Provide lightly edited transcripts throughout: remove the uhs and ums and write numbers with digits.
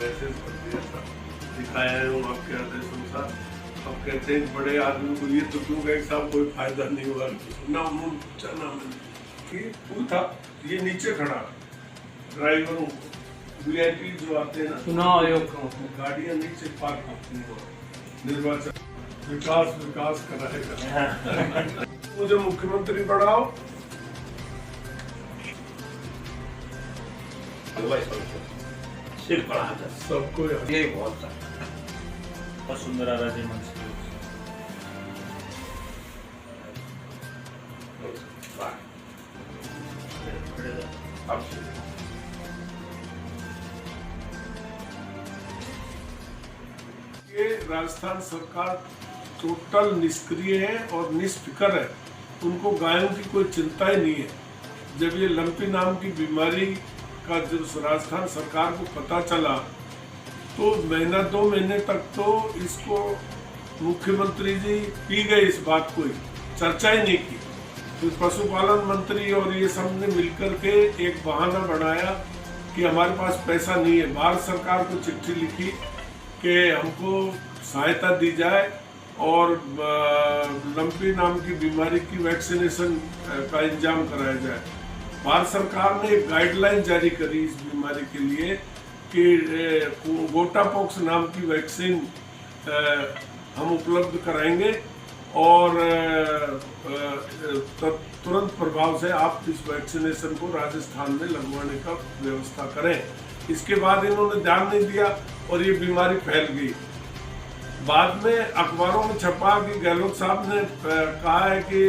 Message कर दिया था, दिखाया हूँ आपके आदेशानुसार। अब कहते हैं बड़े आदमी को ये तो क्यों गए साहब, कोई फायदा नहीं हुआ ना, उन्होंने पूछा ना मैंने। वो था, ये नीचे खड़ा ड्राइवरों को, वीआईपी जो आते हैं ना चुनाव आयोग का गाड़ियां नीचे पार्क होती हैं। निर्वाचन विकास कराएगा। मुझे मुख्यमंत्री बनाओ, सिर पड़ा था सबको ये बहुत था। वसुंधरा राजे मंच ये राजस्थान सरकार टोटल निष्क्रिय है और निष्फिक्र है, उनको गायों की कोई चिंता ही नहीं है। जब ये लंपी नाम की बीमारी का जब राजस्थान सरकार को पता चला तो महीना 2 महीने तक तो इसको मुख्यमंत्री जी पी गए, इस बात को चर्चा ही नहीं की। तो पशुपालन मंत्री और ये सब ने मिलकर के एक बहाना बनाया कि हमारे पास पैसा नहीं है। भारत सरकार को चिट्ठी लिखी कि हमको सहायता दी जाए और लंपी नाम की बीमारी की वैक्सीनेशन का इंतजाम कराया जाए। भारत सरकार ने एक गाइडलाइन जारी करी इस बीमारी के लिए कि गोटापॉक्स नाम की वैक्सीन हम उपलब्ध कराएंगे और तुरंत प्रभाव से आप इस वैक्सीनेशन को राजस्थान में लगवाने का व्यवस्था करें। इसके बाद इन्होंने ध्यान नहीं दिया और ये बीमारी फैल गई। बाद में अखबारों में छपा कि गहलोत साहब ने कहा है कि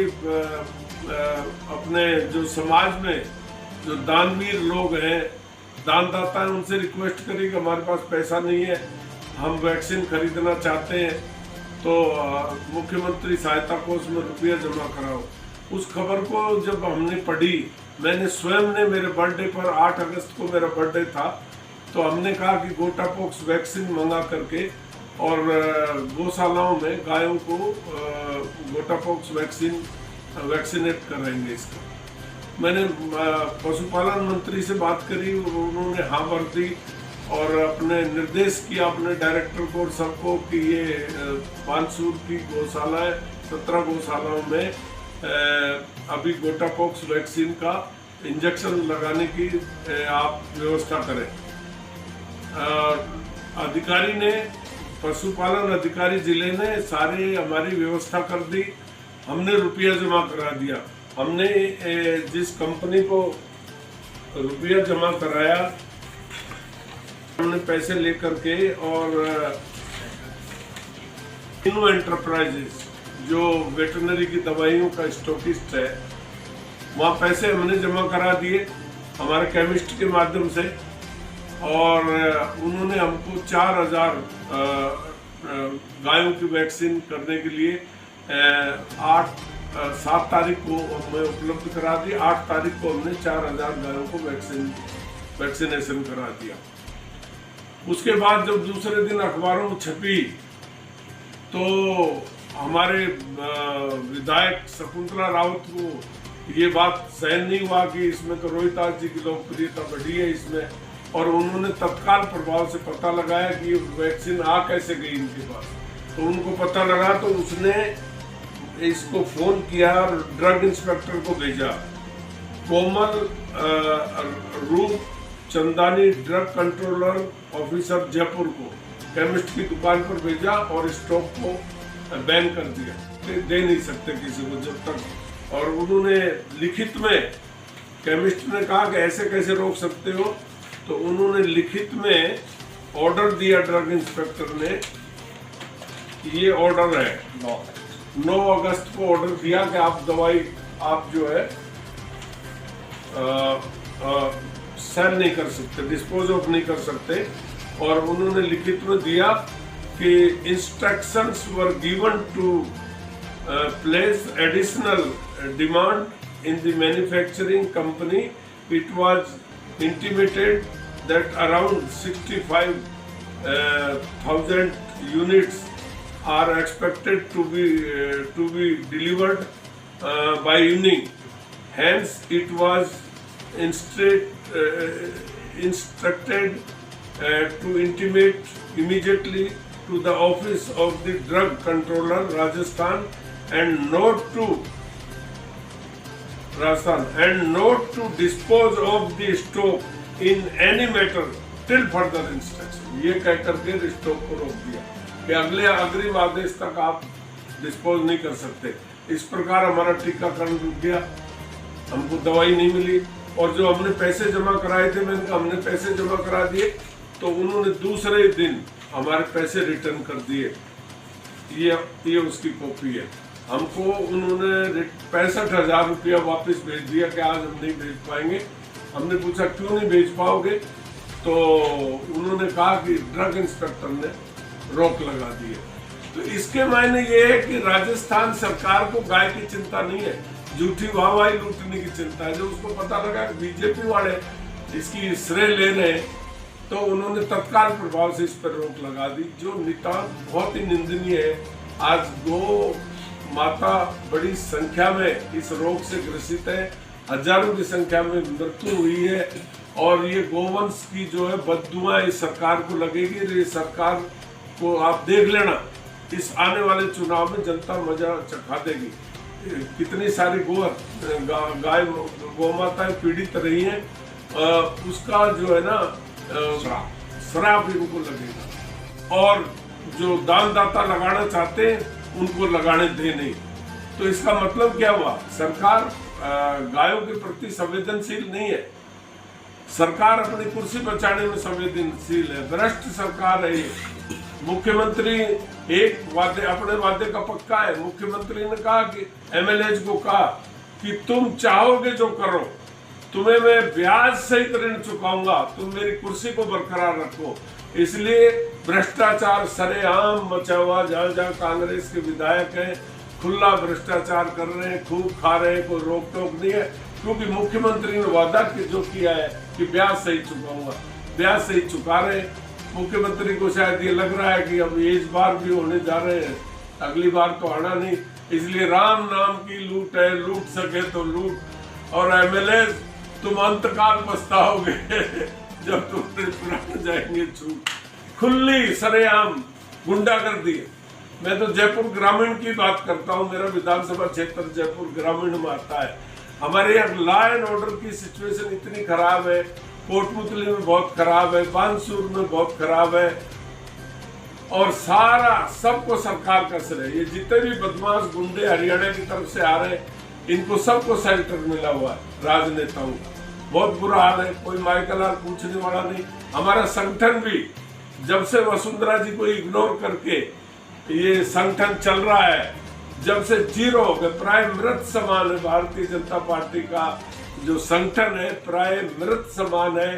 अपने जो समाज में जो दानवीर लोग हैं, दानदाता हैं, उनसे रिक्वेस्ट करी कि हमारे पास पैसा नहीं है, हम वैक्सीन खरीदना चाहते हैं, तो मुख्यमंत्री सहायता कोष में रुपया जमा कराओ। उस खबर को जब हमने पढ़ी, मैंने स्वयं ने मेरे बर्थडे पर 8 अगस्त को मेरा बर्थडे था, तो हमने कहा कि गोटापॉक्स वैक्सीन मंगा करके और गौशालाओं में गायों को गोटापॉक्स वैक्सीनेट कराएंगे। इसका मैंने पशुपालन मंत्री से बात करी, उन्होंने हाँ भर दी और अपने निर्देश किया अपने डायरेक्टर को और सबको कि ये पानसूर की गौशाला है, 17 गौशालाओं में अभी गोटापॉक्स वैक्सीन का इंजेक्शन लगाने की आप व्यवस्था करें। अधिकारी ने, पशुपालन अधिकारी जिले ने सारे हमारी व्यवस्था कर दी। हमने रुपया जमा करा दिया। हमने जिस कंपनी को रुपया जमा कराया, हमने पैसे लेकर के और इनो एंटरप्राइजेस जो वेटरनरी की दवाइयों का स्टॉकिस्ट है, वहाँ पैसे हमने जमा करा दिए हमारे केमिस्ट के माध्यम से, और उन्होंने हमको 4000 गायों की वैक्सीन करने के लिए 7 तारीख को हमें उपलब्ध करा दी। 8 तारीख को हमने 4000 गायों को वैक्सीनेशन करा दिया। उसके बाद जब दूसरे दिन अखबारों में छपी तो हमारे विधायक शकुंतला रावत को ये बात सहन नहीं हुआ कि इसमें तो रोहितास जी की लोकप्रियता बढ़ी है इसमें, और उन्होंने तत्काल प्रभाव से पता लगाया कि ये वैक्सीन आ कैसे गई इनके पास। तो उनको पता लगा तो उसने इसको फोन किया और ड्रग इंस्पेक्टर को भेजा, कोमल रूप Chandani drug controller officer Jaipur को केमिस्ट की दुकान पर भेजा और स्टॉक को बैन कर दिया, दे नहीं सकते किसी को जब तक। और उन्होंने लिखित में, केमिस्ट ने कहा कि ऐसे कैसे रोक सकते हो, तो उन्होंने लिखित में ऑर्डर दिया ड्रग इंस्पेक्टर ने। ये ऑर्डर है 9 अगस्त को ऑर्डर दिया कि आप दवाई आप जो है सेल नहीं कर सकते, डिस्पोज ऑफ नहीं कर सकते। और उन्होंने लिखित में दिया कि instructions were given to place additional demand in the manufacturing company. It was intimated that around 65,000 units are expected to be delivered by evening. Hence, it was instructed to intimate immediately to the office of the drug controller Rajasthan and not to dispose of the stock in any matter till further instruction। ये कह करके stock को रोक दिया कि अगले अग्रिम आदेश तक आप डिस्पोज नहीं कर सकते। इस प्रकार हमारा टीकाकरण रुक गया, हमको दवाई नहीं मिली और जो हमने पैसे जमा कराए थे, मैंने कहा हमने पैसे जमा करा दिए, तो उन्होंने दूसरे दिन हमारे पैसे रिटर्न कर दिए। ये उसकी कॉपी है। हमको उन्होंने 65,000 रुपया वापस भेज दिया कि आज हम नहीं भेज पाएंगे। हमने पूछा क्यों नहीं भेज पाओगे, तो उन्होंने कहा कि ड्रग इंस्पेक्टर ने रोक लगा दी है। तो इसके मायने ये है कि राजस्थान सरकार को गाय की चिंता नहीं है, झूठी वाहवाही लूटने की चिंता है। जो उसको पता लगा कि बीजेपी वाले इसकी श्रेय ले रहे हैं, तो उन्होंने तत्काल प्रभाव से इस पर रोक लगा दी, जो नितांत बहुत ही निंदनीय है। आज गौ माता बड़ी संख्या में इस रोग से ग्रसित है, हजारों की संख्या में मृत्यु हुई है और ये गोवंश की जो है बददुआ इस सरकार को लगेगी। ये सरकार को आप देख लेना, इस आने वाले चुनाव में जनता मजा चखा देगी। कितनी सारी गाय गौ माताएं पीड़ित रही हैं, उसका जो है ना श्राप इनको लगेगा और जो दानदाता लगाना चाहते हैं उनको लगाने दे नहीं। तो इसका मतलब क्या हुआ, सरकार गायों के प्रति संवेदनशील नहीं है, सरकार अपनी कुर्सी बचाने में संवेदनशील है, भ्रष्ट सरकार है ये। मुख्यमंत्री अपने वादे का पक्का है। मुख्यमंत्री ने कहा कि एमएलए को कहा कि तुम चाहोगे जो करो, तुम्हें मैं ब्याज सहित ऋण चुकाऊंगा, तुम मेरी कुर्सी को बरकरार रखो। इसलिए भ्रष्टाचार सरेआम मचा हुआ, जहाँ जहाँ कांग्रेस के विधायक हैं खुला भ्रष्टाचार कर रहे हैं, खूब खा रहे हैं, कोई रोक टोक नहीं है, क्योंकि मुख्यमंत्री ने वादा जो किया है कि ब्याज सहित चुकाऊंगा, ब्याज सहित चुका रहे। मुख्यमंत्री को शायद ये लग रहा है कि अब इस बार भी होने जा रहे हैं, अगली बार तो आना नहीं, इसलिए राम नाम की लूट है, लूट सके तो लूट। और एमएलए तुम अंतकाल पछताओगे जब तुम पुराने जाएंगे छूट। खुली सरेआम गुंडागर्दी है। मैं तो जयपुर ग्रामीण की बात करता हूँ, मेरा विधानसभा क्षेत्र जयपुर ग्रामीण में आता है। हमारे यहाँ लॉ एंड ऑर्डर की सिचुएशन इतनी खराब है, कोटपुतली में बहुत खराब है, बानसूर में बहुत खराब है और सारा सबको सरकार का श्रेय है। ये जितने भी बदमाश गुंडे हरियाणा की तरफ से आ रहे हैं, इनको सबको सेल्टर मिला हुआ है, राजनेताओं का। बहुत बुरा हाल है, कोई माइकलाल पूछने वाला नहीं। हमारा संगठन भी जब से वसुंधरा जी को इग्नोर करके ये संगठन चल रहा है, जब से जीरो हो गए, प्राय मृत समान है। भारतीय जनता पार्टी का जो संगठन है प्राय मृत समान है।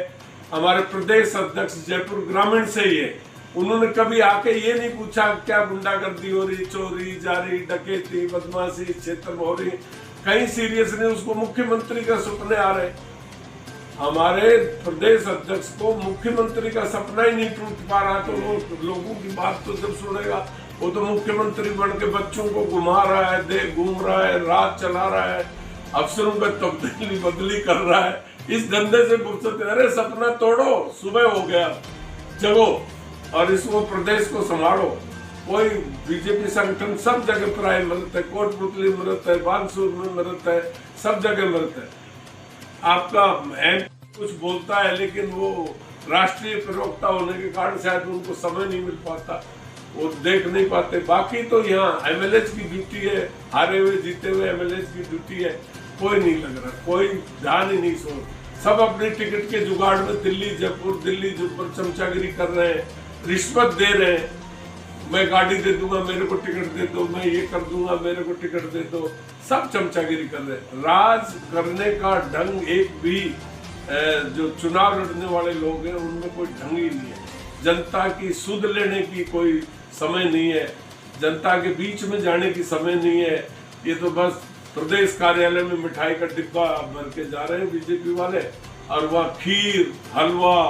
हमारे प्रदेश अध्यक्ष जयपुर ग्रामीण से ही है, उन्होंने कभी आके ये नहीं पूछा क्या गुंडागर्दी हो रही, चोरी जारी डकैती बदमाशी इस क्षेत्र में हो रही। कहीं सीरियस नहीं, उसको मुख्यमंत्री का सपने आ रहे। हमारे प्रदेश अध्यक्ष को मुख्यमंत्री का सपना ही नहीं टूट पा रहा, तो वो लोगों की बात तो जब सुनेगा, वो तो मुख्यमंत्री बन के बच्चों को घुमा रहा है, देख घूम रहा है, रात चला रहा है, अफसरों पे तब्दीली बदली कर रहा है। इस धंधे से फुर्सत, अरे सपना तोड़ो, सुबह हो गया, जगो और इसको प्रदेश को संभालो। कोई बीजेपी संगठन सब जगह प्राय मृत है, कोटपुतली मृत है, बानसूर में मृत है, सब जगह मृत है। आपका एम कुछ बोलता है, लेकिन वो राष्ट्रीय प्रवक्ता होने के कारण शायद उनको समय नहीं मिल पाता, वो देख नहीं पाते। बाकी तो यहाँ एमएलए की ड्यूटी है, हारे हुए जीते हुए एमएलए की ड्यूटी है, कोई नहीं लग रहा, कोई ध्यान ही नहीं सोच। सब अपने टिकट के जुगाड़ में दिल्ली जयपुर दिल्ली जयपुर चमचागिरी कर रहे हैं, रिश्वत दे रहे हैं। मैं गाड़ी दे दूंगा, मेरे को टिकट दे दो, मैं ये कर दूंगा, मेरे को टिकट दे दो, सब चमचागिरी कर रहे हैं। राज करने का ढंग एक भी जो चुनाव लड़ने वाले लोग हैं उनमें कोई ढंग ही नहीं है। जनता की सुध लेने की कोई समय नहीं है, जनता के बीच में जाने की समय नहीं है। ये तो बस प्रदेश कार्यालय में मिठाई का डिब्बा भर के जा रहे हैं बीजेपी वाले, और वह खीर हलवा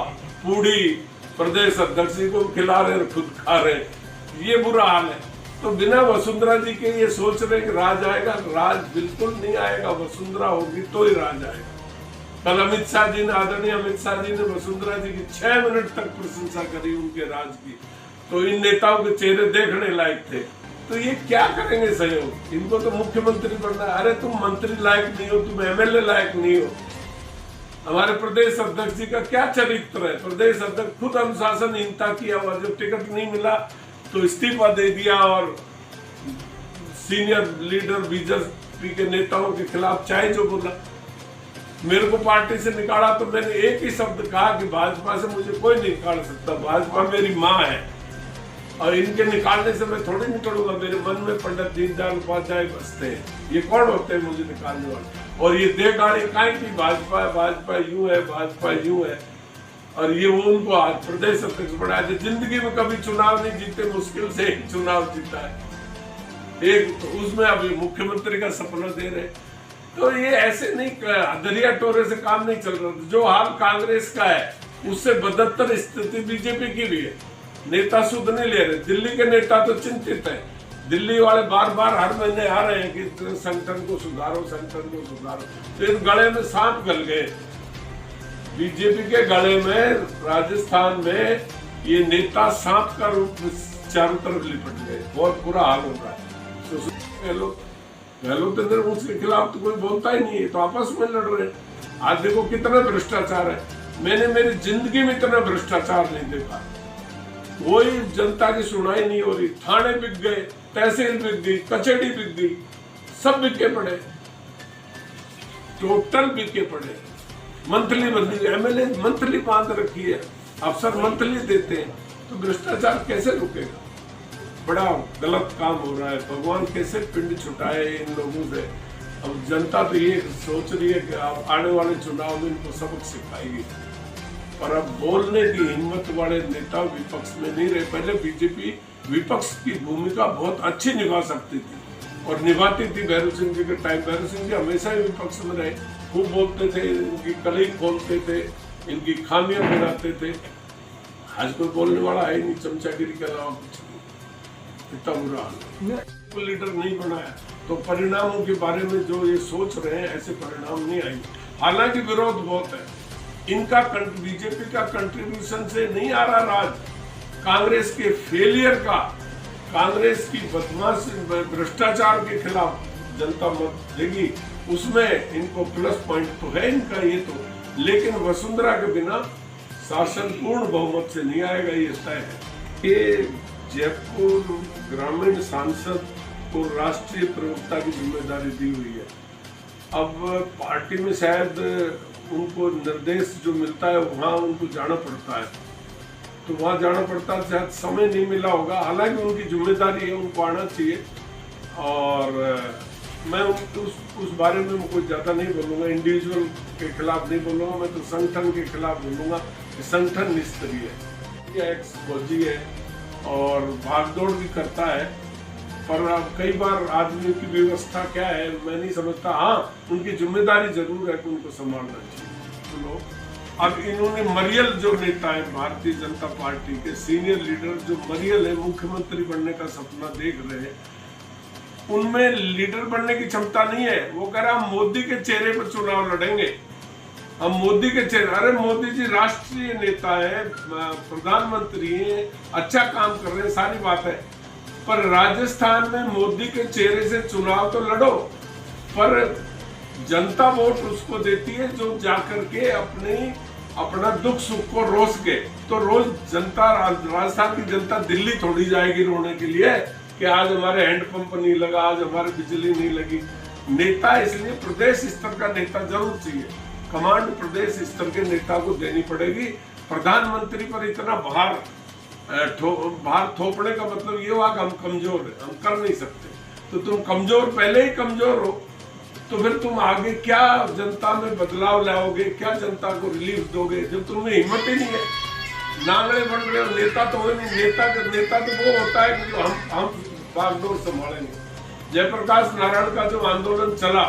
पूड़ी प्रदेश अध्यक्ष को खिला रहे और खुद खा रहे। ये बुरा हाल है। तो बिना वसुंधरा जी के ये सोच रहे कि राज आएगा, राज बिल्कुल नहीं आएगा। वसुंधरा होगी तो ही राज आएगा। कल अमित शाह जी ने, आदरणीय अमित शाह जी ने वसुंधरा जी की 6 मिनट तक प्रशंसा करी उनके राज की। तो इन नेताओं के चेहरे देखने लायक थे। तो ये क्या करेंगे सहयोग? इनको तो मुख्यमंत्री बनना है। अरे तुम मंत्री लायक नहीं हो, तुम एमएलए लायक नहीं हो। हमारे प्रदेश अध्यक्ष जी का क्या चरित्र है? प्रदेश अध्यक्ष खुद अनुशासनहीनता किया हुआ, जब टिकट नहीं मिला तो इस्तीफा दे दिया और सीनियर लीडर बीजेपी के नेताओं के खिलाफ चाहे जो बोला। मेरे को पार्टी से निकाला तो मैंने एक ही शब्द कहा कि भाजपा से मुझे कोई नहीं निकाल सकता, भाजपा मेरी माँ है और इनके निकालने से मैं थोड़ी निकलूंगा। मेरे मन में पंडित दीनदयाल उपाध्याय बसते हैं, ये कौन होते हैं मुझे निकालने वाले? और ये दे गाड़ी काहे की भाजपा भाजपा यूं है, भाजपा यूं है। और ये वो उनको आज प्रदेश अध्यक्ष बनाया थे। जिंदगी में कभी चुनाव नहीं जीते, मुश्किल से एक चुनाव जीता है एक, तो उसमें अभी मुख्यमंत्री का सपना दे रहे। तो ये ऐसे नहीं, दरिया टोरे से काम नहीं चल रहा। जो हाल कांग्रेस का है उससे बदतर स्थिति बीजेपी की भी है। नेता सुध नहीं ले रहे। दिल्ली के नेता तो चिंतित है। दिल्ली वाले बार बार हर महीने आ रहे हैं कि संगठन को सुधारो, संगठन को सुधारो। तो इस गले में सांप गल गए। बीजेपी के गले में राजस्थान में ये नेता सांप का रूप में चारों तरफ लिपट गए। बहुत बुरा हाल हो रहा है। गहलोत उसके खिलाफ तो कोई बोलता ही नहीं है, तो आपस में लड़ रहे। आज देखो कितना भ्रष्टाचार है। मैंने मेरी जिंदगी में इतना भ्रष्टाचार नहीं देखा। कोई जनता की सुनाई नहीं हो रही। थाने बिक गए, तहसील बिक गई, कचहरी बिक गई, सब बिके पड़े, टोटल बिके पड़े। मंथली बंदी, एमएलए मंथली बांध रखी है, अफसर मंथली देते हैं। तो भ्रष्टाचार कैसे रुकेगा? बड़ा गलत काम हो रहा है। भगवान कैसे पिंड छुटाए इन लोगों से। अब जनता तो ये सोच रही है कि आने वाले चुनाव में इनको सबक सिखाएगी, पर अब बोलने की हिम्मत वाले नेता विपक्ष में नहीं रहे। पहले बीजेपी विपक्ष की भूमिका बहुत अच्छी निभा सकती थी और निभाती थी। भैरव सिंह जी के टाइम भैरव सिंह जी हमेशा ही विपक्ष में रहे, खूब बोलते थे, इनकी कली खोलते थे, इनकी खामियां गिनाते थे। आज कोई बोलने वाला है नहीं, चमचागिरी के अलावा कुछ नहीं। इतना बुरा हाल। लीडर नहीं बनाया तो परिणामों के बारे में जो ये सोच रहे हैं, ऐसे परिणाम नहीं आएंगे। हालांकि विरोध बहुत है इनका। बीजेपी का कंट्रीब्यूशन से नहीं आ रहा राज, कांग्रेस के फेलियर का, कांग्रेस की बदमाशी भ्रष्टाचार के खिलाफ जनता मत देगी, उसमें इनको प्लस पॉइंट तो है इनका ये तो। लेकिन वसुंधरा के बिना शासन पूर्ण बहुमत से नहीं आएगा, ये तय है। ये जयपुर ग्रामीण सांसद को राष्ट्रीय प्रवक्ता की जिम्मेदारी दी हुई है। अब पार्टी में शायद उनको निर्देश जो मिलता है वहाँ उनको जाना पड़ता है, तो वहाँ जाना पड़ता है, शायद समय नहीं मिला होगा। हालांकि उनकी जिम्मेदारी है, उनको आना चाहिए। और मैं उस बारे में कोई ज़्यादा नहीं बोलूँगा, इंडिविजुअल के खिलाफ नहीं बोलूँगा, मैं तो संगठन के खिलाफ बोलूँगा। संगठन निष्क्रिय है, एक्स फौजी है और भागदौड़ भी करता है, पर अब कई बार आदमी की व्यवस्था क्या है मैं नहीं समझता। हाँ, उनकी जिम्मेदारी जरूर है कि उनको संभालना चाहिए। सुनो, अब इन्होंने मरियल जो नेता है भारतीय जनता पार्टी के सीनियर लीडर, जो मरियल है, मुख्यमंत्री बनने का सपना देख रहे हैं, उनमें लीडर बनने की क्षमता नहीं है। वो कह रहा हम मोदी के चेहरे पर चुनाव लड़ेंगे, हम मोदी के चेहरे। अरे मोदी जी राष्ट्रीय नेता है, प्रधानमंत्री है, अच्छा काम कर रहे हैं, सारी बात है, पर राजस्थान में मोदी के चेहरे से चुनाव तो लड़ो, पर जनता वोट उसको देती है जो जाकर के अपना दुख सुख को रोस के। तो रोज जनता, राजस्थान की जनता दिल्ली थोड़ी जाएगी रोने के लिए कि आज हमारे हैंडपंप नहीं लगा, आज हमारे बिजली नहीं लगी। नेता इसलिए प्रदेश स्तर का नेता जरूर चाहिए, कमांड प्रदेश स्तर के नेता को देनी पड़ेगी। प्रधानमंत्री पर इतना भार थोपने का मतलब ये हुआ कि हम कमजोर हैं, हम कर नहीं सकते। तो तुम कमजोर, पहले ही कमजोर हो, तो फिर तुम आगे क्या जनता में बदलाव लाओगे, क्या जनता को रिलीफ दोगे जब तुम्हें हिम्मत ही नहीं है? नांगड़े बन रहे हो, नेता तो हो नहीं। नेता तो वो होता है कि हम बागडोर संभालेंगे। जयप्रकाश नारायण का जो आंदोलन चला,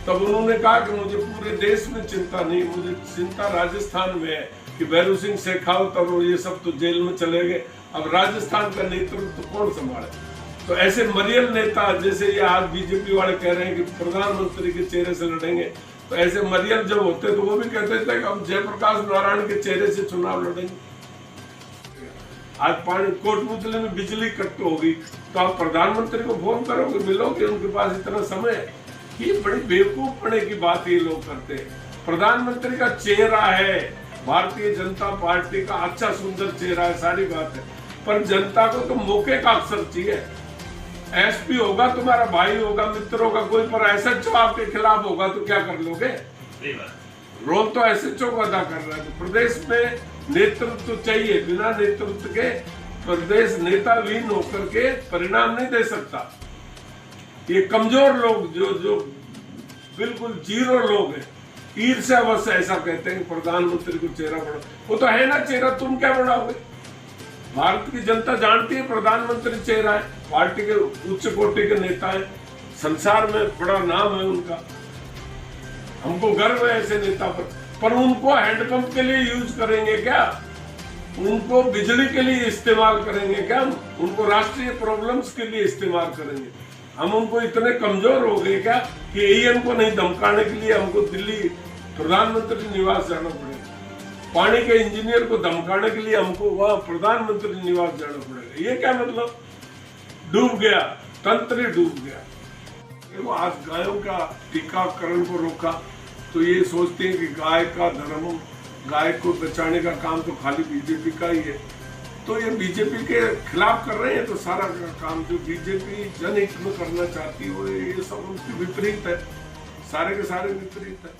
तब उन्होंने कहा कि मुझे पूरे देश में चिंता नहीं, मुझे चिंता राजस्थान में है कि भैरव सिंह शेखावत और ये सब तो जेल में चले गए, अब राजस्थान का नेतृत्व तो कौन संभाले? तो ऐसे मरियल नेता, जैसे ये आज बीजेपी वाले कह रहे हैं कि प्रधानमंत्री के चेहरे से लड़ेंगे, तो ऐसे मरियम जब होते तो वो भी कहते थे कि हम जयप्रकाश नारायण के चेहरे से चुनाव लड़ेंगे। आज पानी कोटपुतली में बिजली कट होगी तो आप प्रधानमंत्री को फोन करोगे, मिलोगे, उनके पास इतना समय है। ये बड़ी बेवकूफ पड़े की बात ये लोग करते हैं। प्रधानमंत्री का चेहरा है, भारतीय जनता पार्टी का अच्छा सुंदर चेहरा है, सारी बात है, पर जनता को तो मौके का अवसर चाहिए। एसपी होगा, तुम्हारा भाई होगा, मित्र होगा कोई, पर एसएचओ आपके खिलाफ होगा तो क्या कर लोगे? रोल तो एसएचओ को अदा कर रहा है। तो प्रदेश में नेतृत्व चाहिए, बिना नेतृत्व के प्रदेश नेताविहीन होकर के परिणाम नहीं दे सकता। ये कमजोर लोग जो बिल्कुल जीरो लोग हैं, ईर्ष्यावश ऐसा कहते हैं कि प्रधानमंत्री को चेहरा बढ़ाओ। वो तो है ना चेहरा, तुम क्या बढ़ाओगे? भारत की जनता जानती है प्रधानमंत्री चेहरा है, पार्टी के उच्च कोटि के नेता है, संसार में बड़ा नाम है उनका, हमको गर्व है ऐसे नेता पर उनको हैंडपंप के लिए यूज करेंगे क्या? उनको बिजली के लिए इस्तेमाल करेंगे क्या? उनको राष्ट्रीय प्रॉब्लम्स के लिए इस्तेमाल करेंगे? हम उनको इतने कमजोर हो गए क्या कि एएन को नहीं धमकाने के लिए हमको दिल्ली प्रधानमंत्री निवास जाना पड़ेगा? पानी के इंजीनियर को धमकाने के लिए हमको वहां प्रधानमंत्री निवास जाना पड़ेगा? ये क्या मतलब? डूब गया, तंत्र ही डूब गया। देखो, आज गायों का टीकाकरण को रोका तो ये सोचते हैं कि गाय का धर्म, गाय को बचाने का काम तो खाली बीजेपी का ही है। तो ये बीजेपी के खिलाफ कर रहे हैं, तो सारा काम जो बीजेपी जनहित में करना चाहती है ये सब उनकी विपरीत है, सारे के सारे विपरीत है।